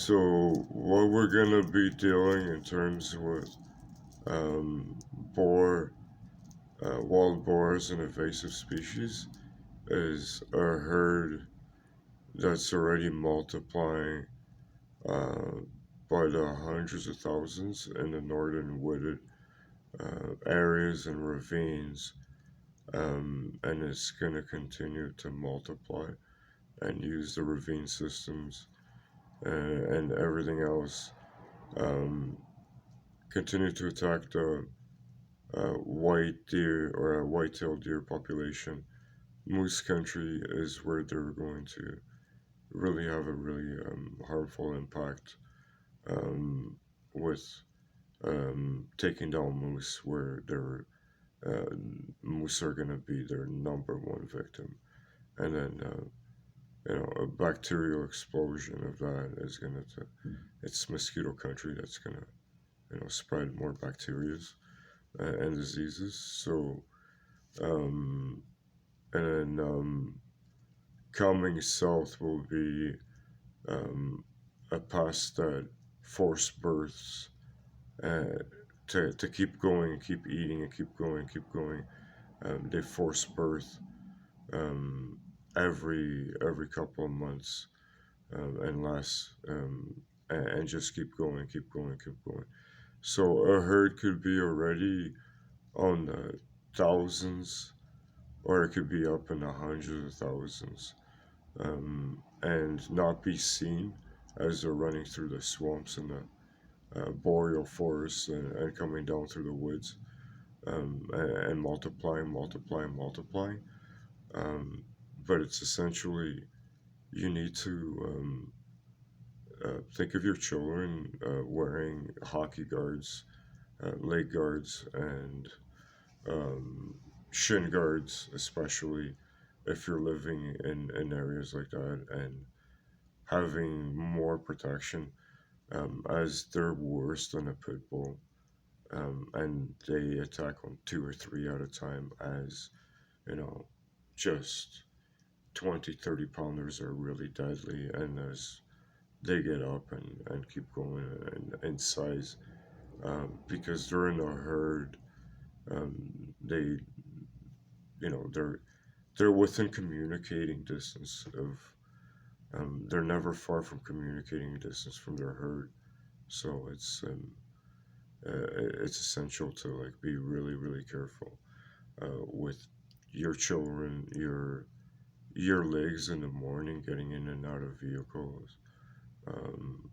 So what we're gonna be dealing in terms with boar, wild boars and invasive species is a herd that's already multiplying uh, by the hundreds of thousands in the northern wooded areas and ravines, and it's gonna continue to multiply and use the ravine systems and everything else. Um, Continue to attack the white deer or a white-tailed deer population. Moose country is where they're going to really have a really harmful impact um, with taking down moose, where their uh, moose are going to be their number one victim, and then a bacterial explosion of that is going to it's mosquito country that's going to spread more bacterias and diseases. So um, and then coming south will be um, a past that forced births uh, to keep going, keep eating, and keep going, keep going. They force birth um, every couple of months and less, and just keep going, keep going, keep going. So a herd could be already on the thousands, or it could be up in the hundreds of thousands, and not be seen as they're running through the swamps and the boreal forests and coming down through the woods, and multiplying, multiplying, multiplying. But it's essentially you need to think of your children wearing hockey guards, leg guards, and shin guards, especially if you're living in areas like that, and having more protection, as they're worse than a pit bull, and they attack on two or three at a time, as you know just 20, 30 pounders are really deadly, and as they get up and keep going in size, because they're in a herd, they they're within communicating distance of, they're never far from communicating distance from their herd. So it's essential to like be really really careful with your children, your legs in the morning, getting in and out of vehicles, um,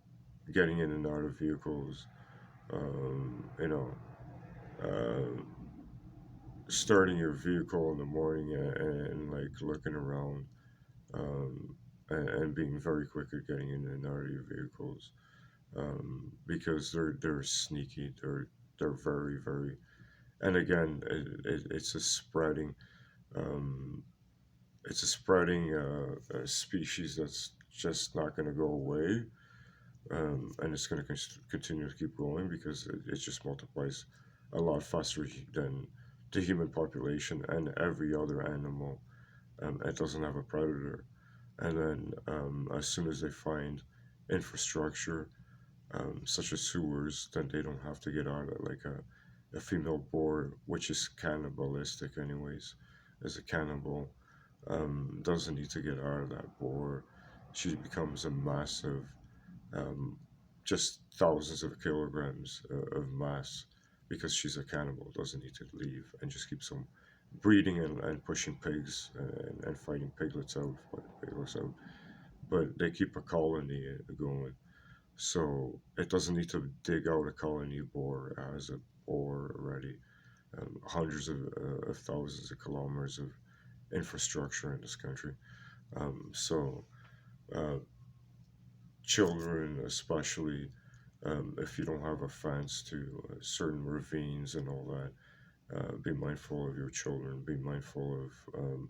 getting in and out of vehicles, um, you know uh, starting your vehicle in the morning, and like looking around, and being very quick at getting in and out of your vehicles, because they're sneaky. They're very very, and again, it's a spreading, um, a species that's just not going to go away, and it's going to continue to keep growing because it just multiplies a lot faster than the human population and every other animal. It doesn't have a predator, and then as soon as they find infrastructure, such as sewers, then they don't have to get out of, like a female boar, which is cannibalistic anyways, as a cannibal, doesn't need to get out of that boar. She becomes a massive, um, just thousands of kilograms of mass, because she's a cannibal, doesn't need to leave, and just keeps on breeding and pushing pigs, and fighting piglets out. But they keep a colony going. So it doesn't need to dig out a colony boar as a boar already. Hundreds of thousands of kilometers of infrastructure in this country. So uh, children, especially, if you don't have a fence to certain ravines and all that, be mindful of your children. Be mindful of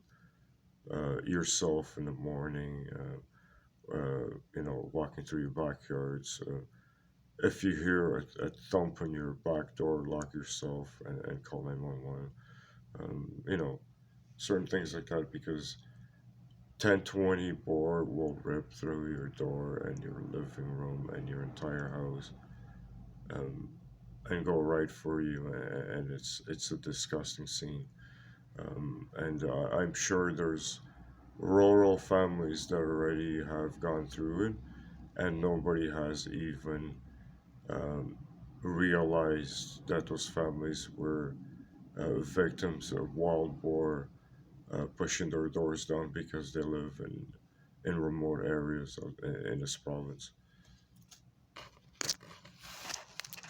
yourself in the morning. Walking through your backyards. If you hear a thump on your back door, lock yourself and call 911. Certain things like that, because 10-20 boar will rip through your door and your living room and your entire house, um, and go right for you, and it's a disgusting scene. And I'm sure there's rural families that already have gone through it, and nobody has even um, realized that those families were victims of wild boar pushing their doors down because they live in remote areas in this province.